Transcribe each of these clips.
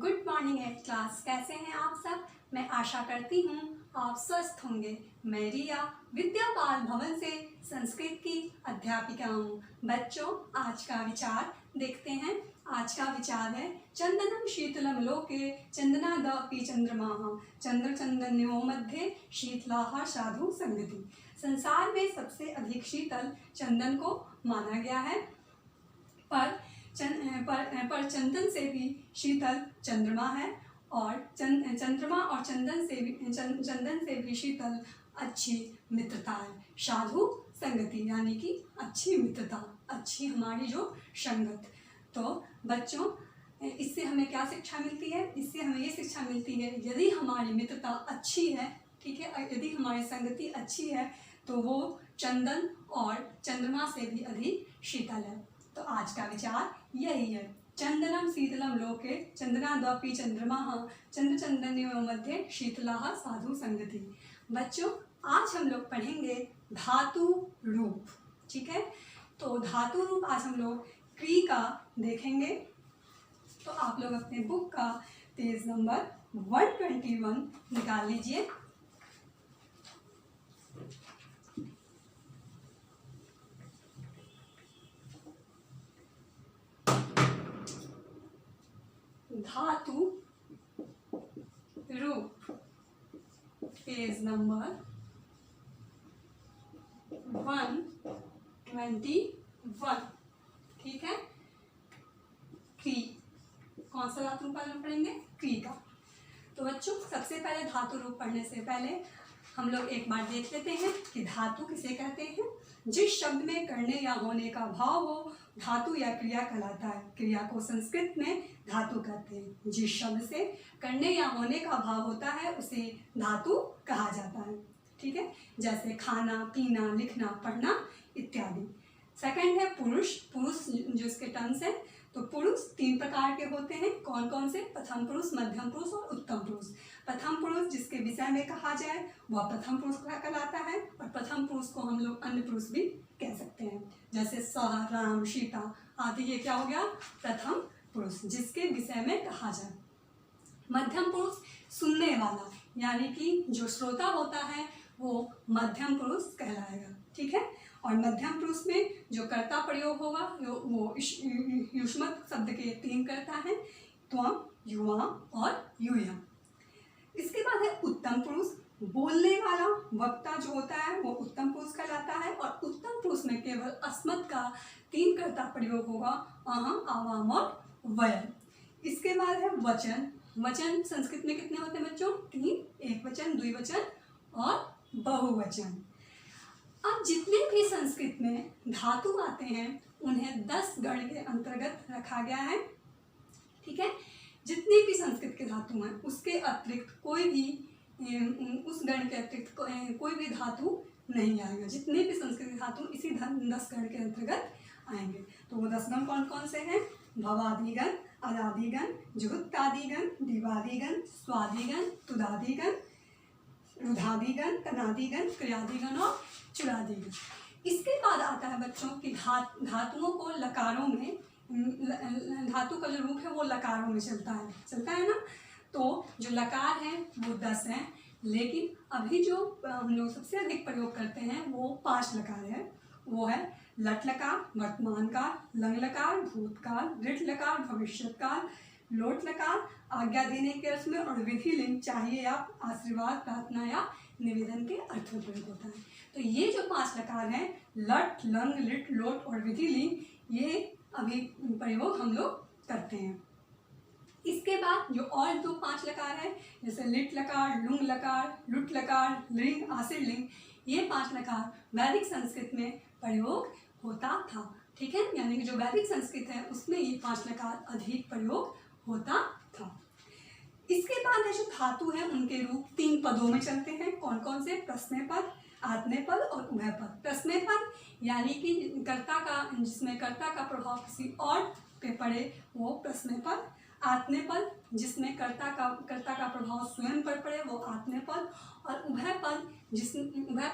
Good morning eight class. कैसे हैं आप सब? मैं आशा करती हूँ आप स्वस्थ होंगे। मैं रिया विद्यापाल भवन से संस्कृत की अध्यापिका हूँ। बच्चों, आज का विचार देखते हैं। आज का विचार है चंदनम शीतलम लोके चंदनादपि चंद्रमाः चंद्र चंदन्यों मध्ये शीतलाः साधु संगति। संसार में सबसे अधिक शीतल चंदन को माना गया है, पर चंदन से भी शीतल चंद्रमा है, और चंद्रमा और चंदन से भी शीतल अच्छी मित्रता है। साधु संगति यानी कि अच्छी मित्रता, अच्छी हमारी जो संगत। तो बच्चों, इससे हमें क्या शिक्षा मिलती है? इससे हमें ये शिक्षा मिलती है, यदि हमारी मित्रता अच्छी है, ठीक है, यदि हमारी संगति अच्छी है तो वो चंदन और चंद्रमा से भी अधिक शीतल है। तो आज का विचार यही है, चंदनम शीतलम लोके चंदनादपि चंद्रमाः चंद्र चंदन्यों मध्ये शीतलाः साधु संगति। बच्चों, आज हम लोग पढ़ेंगे धातु रूप, ठीक है। तो धातु रूप आज हम लोग क्री का देखेंगे। तो आप लोग अपने बुक का पेज नंबर 121 निकाल लीजिए। धातु रूप पेज नंबर 121, ठीक है। क्री, कौन सा धातु रूप हम पढ़ेंगे? क्री का। तो बच्चों, सबसे पहले धातु रूप पढ़ने से पहले हम लोग एक बार देख लेते हैं कि धातु किसे कहते हैं। जिस शब्द में करने या होने का भाव हो धातु या क्रिया कहलाता है। क्रिया को संस्कृत में धातु कहते हैं। जिस शब्द से करने या होने का भाव होता है उसे धातु कहा जाता है, ठीक है। जैसे खाना, पीना, लिखना, पढ़ना इत्यादि। सेकंड है पुरुष। पुरुष जो इसके टर्म्स है, तो पुरुष 3 प्रकार के होते हैं। कौन कौन से? प्रथम पुरुष, मध्यम पुरुष और उत्तम पुरुष। प्रथम पुरुष जिसके विषय में कहा जाए वह प्रथम पुरुष कहलाता है, और प्रथम पुरुष को हम लोग अन्य पुरुष भी कह सकते हैं। जैसे सह, राम, सीता आदि, ये क्या हो गया? प्रथम पुरुष जिसके विषय में कहा जाए। मध्यम पुरुष सुनने वाला, यानी कि जो श्रोता होता है वो मध्यम पुरुष कहलाएगा, ठीक है। और मध्यम पुरुष में जो कर्ता प्रयोग होगा वो युष्मत शब्द के 3 कर्ता हैं, त्वम, युवा और यूयम। इसके बाद है उत्तम पुरुष। बोलने वाला, वक्ता जो होता है वो उत्तम पुरुष कहलाता है, और उत्तम पुरुष में केवल अस्मत् का 3 कर्ता प्रयोग होगा, अहम, आवाम और वयम। इसके बाद है वचन। वचन संस्कृत में कितने होते हैं बच्चों? 3, एक वचन, द्विवचन और बहुवचन। अब जितने भी संस्कृत में धातु आते हैं उन्हें 10 गण के अंतर्गत रखा गया है, ठीक है। जितने भी संस्कृत के धातु हैं उसके अतिरिक्त कोई भी उस गण के अतिरिक्त कोई भी धातु नहीं आएगा। जितने भी संस्कृत धातु इसी 10 गण के अंतर्गत आएंगे। तो वो 10 गण कौन कौन से हैं? भवादिगण, अदादिगण, जुगुप्तादिगण, दिवादिगण, स्वादिगण, तुदादिगण, रुधादिगण, तनादिगण, क्रियादिगण और चुरादिगण। इसके बाद आता है बच्चों कि धातुओं को लकारों में, धातु का जो रूप है वो लकारों में चलता है ना। तो जो लकार हैं वो 10 हैं, लेकिन अभी जो हम लोग सबसे अधिक प्रयोग करते हैं वो 5 लकार है। वो है लट लकार, वर्तमान काल, लंग लकार, भूतकाल, ऋट लकार, भविष्यत काल, लोट लकार आज्ञा देने के अर्थ में, और विधि लिंग चाहिए या आशीर्वाद, प्रार्थना या निवेदन के अर्थ में प्रयोग होता है। तो ये जो 5 लकार हैं, लट, लंग, लिट, लोट और विधि लिंग, ये अभी प्रयोग हम लोग करते हैं। इसके बाद जो और जो 5 लकार है, जैसे लिट लकार, लुंग लकार, लुट लकार, लिंग, आशीर लिंग, ये 5 लकार वैदिक संस्कृत में प्रयोग होता था, ठीक है। यानी कि जो वैदिक संस्कृत है उसमें ये 5 लकार अधिक प्रयोग होता था। इसके बाद है जो धातु है उनके रूप 3 पदों में चलते हैं। कौन कौन से? प्रश्न पद, आत्मनेय पद और उभय पद। प्रश्न पद यानी कि कर्ता का, जिसमें कर्ता का प्रभाव किसी और पे पड़े वो प्रश्न पद। आत्मनेय पद जिसमें कर्ता का प्रभाव स्वयं पर पड़े वो आत्मनेय पद। और उभय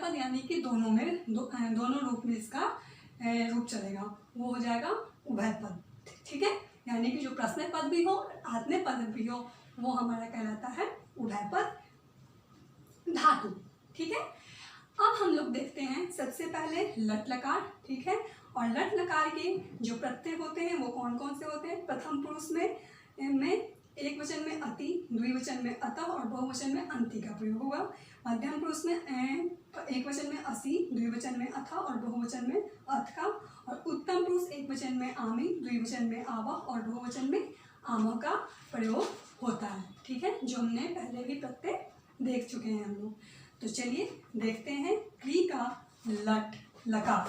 पद यानी कि दोनों में दोनों रूप में इसका रूप चलेगा, वो हो जाएगा उभय पद, ठीक है। यानी कि जो प्रश्न पद भी हो और आत्मनेपद पद भी हो वो हमारा कहलाता है उभयपद धातु। ठीक है, अब हम लोग देखते हैं सबसे पहले लट लकार। ठीक है, और लट लकार के जो प्रत्यय होते हैं वो कौन कौन से होते हैं। प्रथम पुरुष में एक वचन में अति, द्विवचन में अतः और बहुवचन में अंति का प्रयोग होगा। मध्यम पुरुष में एक वचन में असि, द्विवचन में अथा और बहुवचन में अथ का। और उत्तम पुरुष एक वचन में आमी, द्विवचन में आवा और बहुवचन में आम का प्रयोग होता है। ठीक है, जो हमने पहले भी प्रत्यय देख चुके हैं हम लोग। तो चलिए देखते हैं क्री का लट लकार।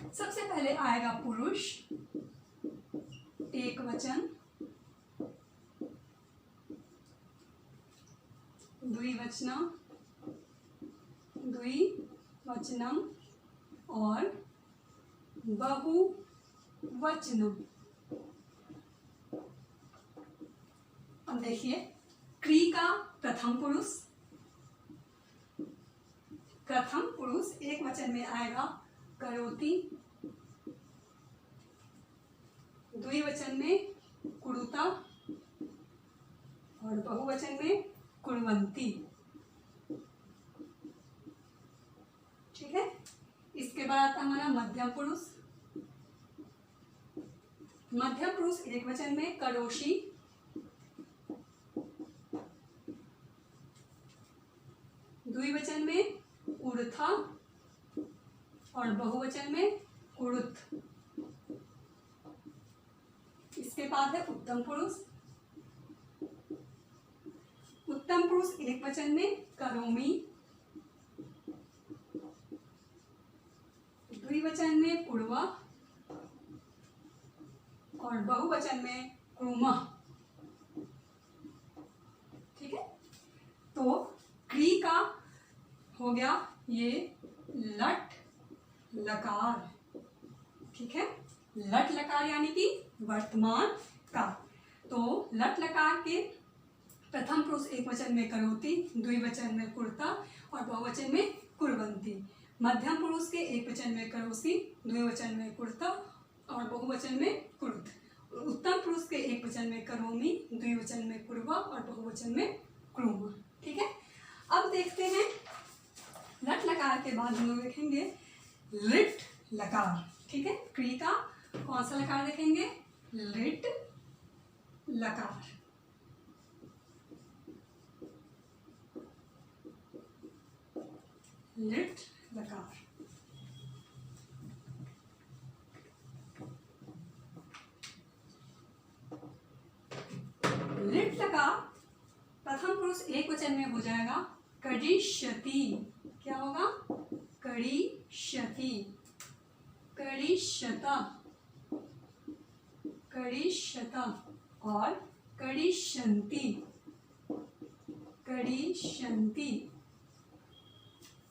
सबसे पहले आएगा पुरुष एक वचन, द्विवचनम, द्विवचनम और बहुवचनम। अब देखिए क्री का प्रथम पुरुष एक वचन में आएगा करोति, द्विवचन में कुरुता और बहुवचन में कुर्वन्ति। ठीक है, इसके बाद आता हमारा मध्यम पुरुष। मध्यम पुरुष एक वचन में करोषि, द्विवचन में उर्था और बहुवचन में कुरुत। इसके बाद है उत्तम पुरुष। उत्तम पुरुष एक वचन में करोमि, द्विवचन में कुर्वा और बहुवचन में कुर्मः। ठीक है, तो क्री का हो गया ये लट लकार। ठीक है, लट लकार यानी कि वर्तमान का। तो लट लकार के प्रथम पुरुष एक वचन में करोति, द्विवचन में कुर्ता और बहुवचन में कुर्वन्ति। मध्यम पुरुष के एक वचन में करोसि, द्विवचन में कुर्ता और बहुवचन में कुरुत। उत्तम पुरुष के एक वचन में करोमि, द्विवचन में कुर्वा और बहुवचन में क्रूमा। ठीक है, अब देखते हैं लट लकार के बाद हम लोग देखेंगे लिट लकार। ठीक है, क्री का कौन सा लकार देखेंगे, लिट लकार। लिट लकार। लिट लकार प्रथम पुरुष एक वचन में हो जाएगा करिष्यति। क्या होगा, करिष्यति, करिष्यता, करिष्यता और करिष्यन्ति, करिष्यन्ति।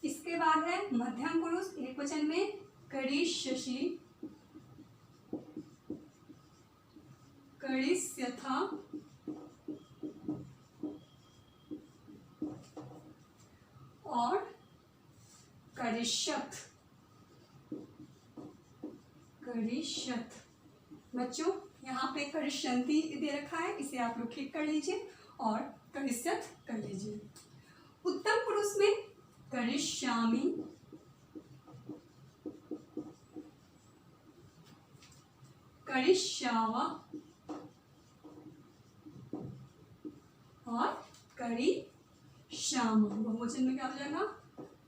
इसके बाद है मध्यम पुरुष एक वचन में करिष्यसि, करिष्यथा और करिष्यत, करिष्यत। बच्चों यहाँ पे करिष्यन्ति दे रखा है, इसे आप लोग ठीक कर लीजिए और करिष्यत कर लीजिए। उत्तम पुरुष में करिष्यामि, करिष्यावा और करिष्याम। बहुवचन में क्या हो जाएगा,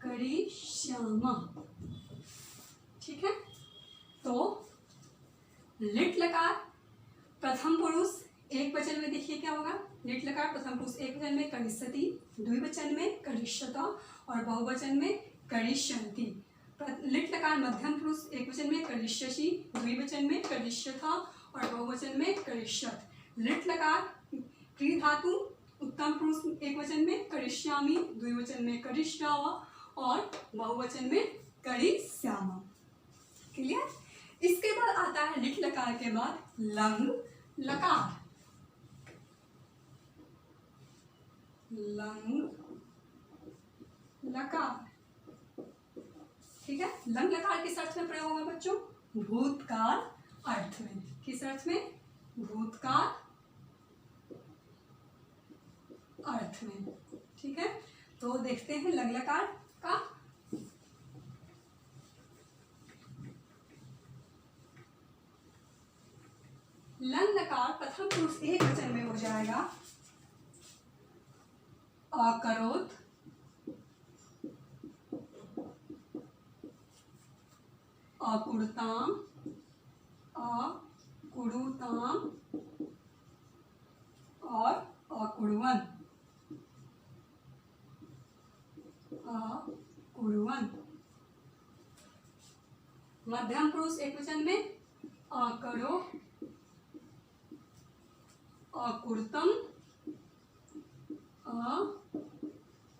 करिष्यामा। ठीक है, तो लिट लकार प्रथम पुरुष एक वचन में देखिए क्या होगा। लिट लकार प्रथम पुरुष एक वचन में करिष्यति, द्विवचन में करिष्यता और बहुवचन में करिष्यन्ति। लिट लकार मध्यम पुरुष एक वचन में करिष्यसि, द्विवचन में करिष्यथा और बहुवचन में करिष्यत। लिट लकार क्री धातु उत्तम पुरुष एक वचन में करिष्यामि, द्विवचन में करिष्यावा और बहुवचन में करिष्यामा। क्लियर। इसके बाद आता है लिट लकार के बाद लंग लकार। लंग लकार। ठीक है, लंग लकार किस अर्थ में प्रयोग होगा बच्चों, भूतकाल अर्थ में। किस अर्थ में? भूतकाल अर्थ में। ठीक है, तो देखते हैं लंग लकार का। लंग लकार प्रथम पुरुष एक वचन में हो जाएगा अकरोत्, अकुरुताम, अकुरुताम और अकुर्वन्, अकुर्वन्। मध्यम पुरुष एक वचन में अकरो, अकुर्तम,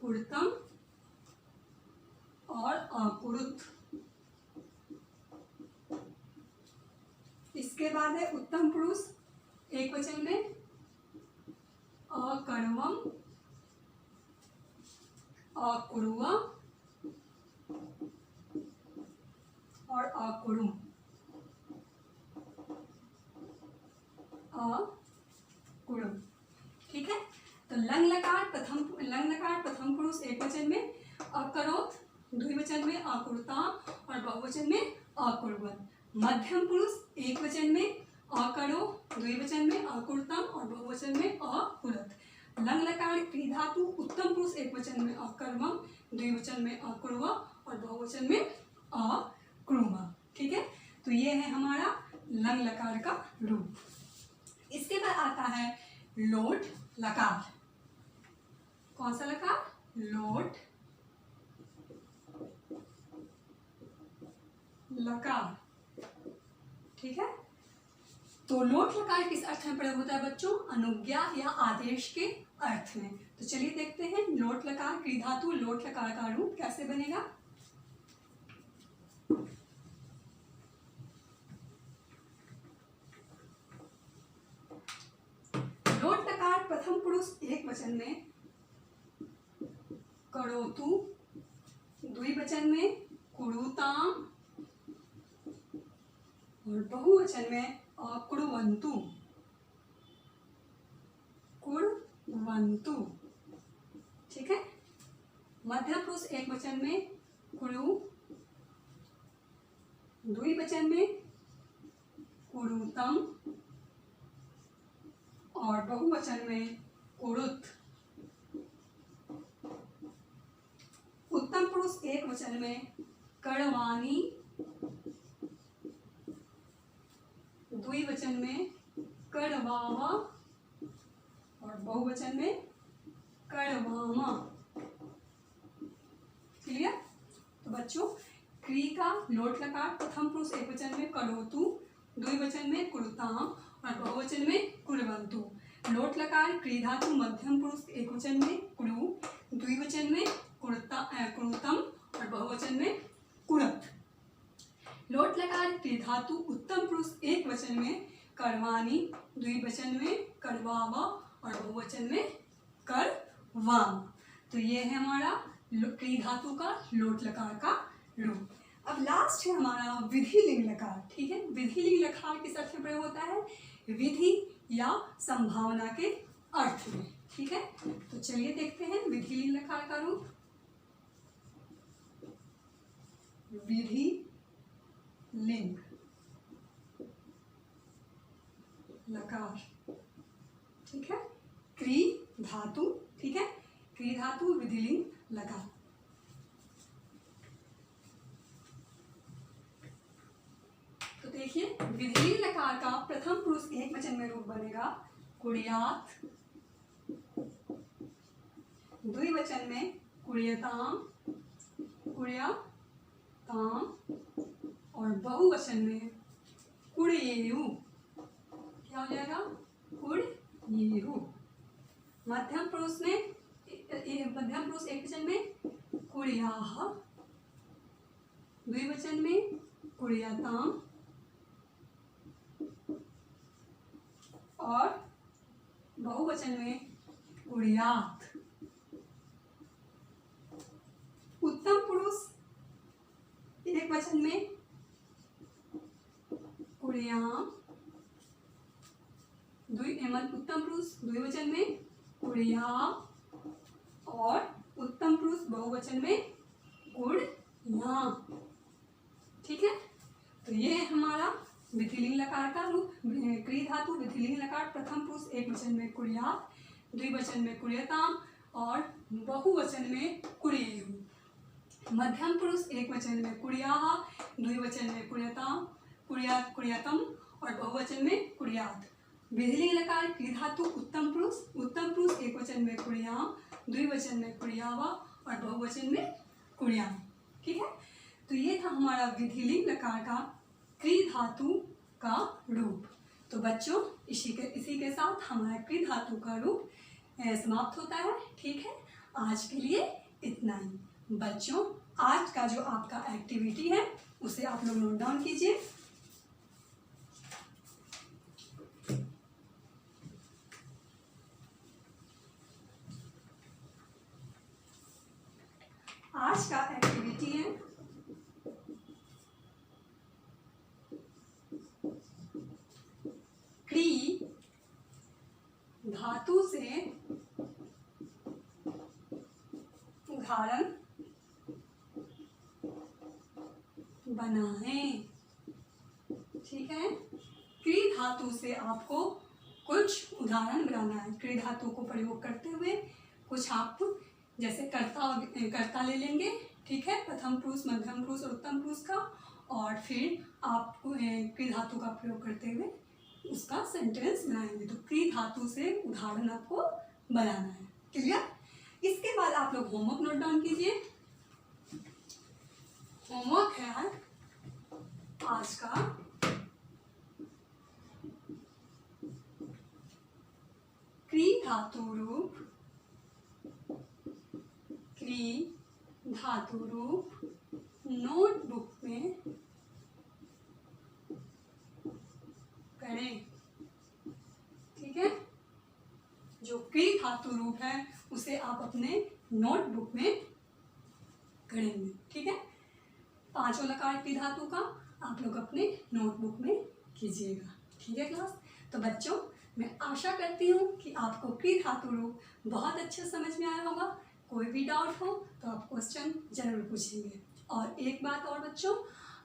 अकुर्तम और अकुरुत। इसके बाद है उत्तम पुरुष एक वचन में अकर्वम, अकुर्वा और अकुरुम, अकुरुम। ठीक है, तो लंग लकार प्रथम पुरुष एक वचन में अकरोत्, द्विवचन में अकुरुताम और बहुवचन में अकुर्वन्। मध्यम पुरुष एक वचन में अकरो, द्विवचन में अकुरुतम और बहुवचन में अकुरुत। लंग लकार क्री धातु उत्तम पुरुष एक वचन में अकर्मम, द्विवचन में अकुर्वा और बहुवचन में अक्रुमा। ठीक है, तो ये है हमारा लंग लकार का रूप। इसके बाद आता है लोट लकार। कौन सा लकार? लोट लकार। ठीक है, तो लोट लकार किस अर्थ में प्रयोग होता है बच्चों? अनुज्ञा या आदेश के अर्थ में। तो चलिए देखते हैं लोट लकार क्री धातु लोट लकार का रूप कैसे बनेगा। लोट लकार प्रथम पुरुष एक वचन में करोतु, द्विवचन में कुरुताम और बहुवचन में अकुर्वन्तु, कुर्वन्तु। ठीक है, मध्यम पुरुष एक वचन में कुरु, द्विवचन में कुरुतम और बहुवचन में कुरुत। उत्तम पुरुष एक वचन में कर्वाणी, द्विवचन में कर्वावा और बहुवचन में कर्वामा। क्लियर? तो बच्चों क्री का लोट लकार प्रथम पुरुष एक वचन में करोतु, द्विवचन में कुरुताम और बहुवचन में कुर्वन्तु। लोट लकार क्री धातु मध्यम पुरुष एक वचन में कुरु, द्विवचन में कुरुतम और बहुवचन में कुरत। लोट लकार क्री धातु उत्तम पुरुष एक वचन में कर्वाणी, द्विवचन में कर्वावा और बहुवचन में कर्वाम। तो ये है हमारा क्री धातु का लोट लकार का रूप। अब लास्ट है हमारा विधि लिंग लकार। ठीक है, विधि लिंग लकार किस अर्थ में प्रयोग होता है? विधि या संभावना के अर्थ में। ठीक है, तो चलिए देखते हैं विधि लिंग लकार का रूप। विधि लिंग लकार। ठीक है, क्री धातु। ठीक है, क्री धातु विधि लिंग लकार। तो देखिए विधि लिंग लकार का प्रथम पुरुष एक वचन में रूप बनेगा कुर्यात, द्विवचन में कुर्यताम, कुर्यताम और बहुवचन में कुर्येयु। क्या हो जाएगा? कुर्येयु। मध्यम पुरुष एक वचन में कुर्याः, द्विवचन में कुर्यताम और बहुवचन में कुर्यात्। उत्तम पुरुष एक वचन में कुर्याम, उत्तम पुरुष द्विवचन में कुर्याम और उत्तम पुरुष बहुवचन में कुर्याम। ठीक है, तो ये है हमारा विधिलिंग लकार का रूप। क्री धातु विधिलिंग लकार प्रथम पुरुष एक वचन में कुर्याम, द्विवचन में कुर्यताम और बहुवचन में कुर्येयु। मध्यम पुरुष एक वचन में कुर्याः, द्विवचन में कुर्यताम, कुर्यात्, कुर्यतम और बहुवचन में कुर्यात्। विधिलिंग लकार क्री धातु उत्तम पुरुष एक वचन में कुर्याम, द्विवचन में कुर्यावा और बहुवचन में कुर्याम। ठीक है, तो ये था हमारा विधिलिंग लकार का क्री धातु का रूप। तो बच्चों इसी के साथ हमारा क्री धातु का रूप समाप्त होता है। ठीक है, आज के लिए इतना ही। बच्चों आज का जो आपका एक्टिविटी है उसे आप लोग नोट डाउन कीजिए। आज का एक्टिविटी है क्री धातु से उदाहरण बनाएं। ठीक है, क्री धातु से आपको कुछ उदाहरण बनाना है। क्री धातु को प्रयोग करते हुए कुछ आप जैसे कर्ता ले लेंगे। ठीक है, प्रथम पुरुष, मध्यम पुरुष और उत्तम पुरुष का, और फिर आप क्री धातु का प्रयोग करते हुए उसका सेंटेंस बनाएंगे। तो क्री धातु से उदाहरण आपको बनाना है। क्लियर? इसके बाद आप लोग होमवर्क नोट डाउन कीजिए। होमवर्क है आज का क्री धातु रूप, क्री धातु रूप नोटबुक में करें। ठीक है, जो क्री धातु रूप है उसे आप अपने नोटबुक में करेंगे। ठीक है, पांचों लकार क्री धातु का आप लोग अपने नोटबुक में कीजिएगा। ठीक है क्लास? तो बच्चों मैं आशा करती हूँ कि आपको क्री धातु रूप बहुत अच्छे समझ में आया होगा। कोई भी डाउट हो तो आप क्वेश्चन जरूर पूछेंगे। और एक बात और बच्चों,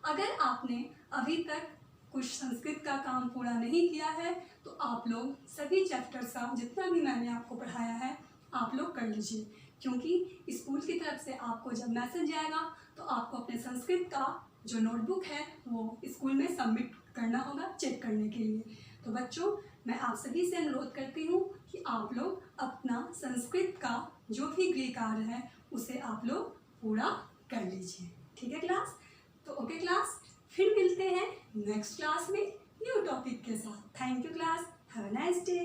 अगर आपने अभी तक कुछ संस्कृत का काम पूरा नहीं किया है तो आप लोग सभी चैप्टर्स का जितना भी मैंने आपको पढ़ाया है आप लोग कर लीजिए, क्योंकि स्कूल की तरफ से आपको जब मैसेज आएगा तो आपको अपने संस्कृत का जो नोटबुक है वो स्कूल में सबमिट करना होगा चेक करने के लिए। तो बच्चों मैं आप सभी से अनुरोध करती हूँ कि आप लोग अपना संस्कृत का जो भी गृह कार्य है उसे आप लोग पूरा कर लीजिए। ठीक है क्लास? तो ओके क्लास, फिर मिलते हैं नेक्स्ट क्लास में न्यू टॉपिक के साथ। Thank you class, have a nice day.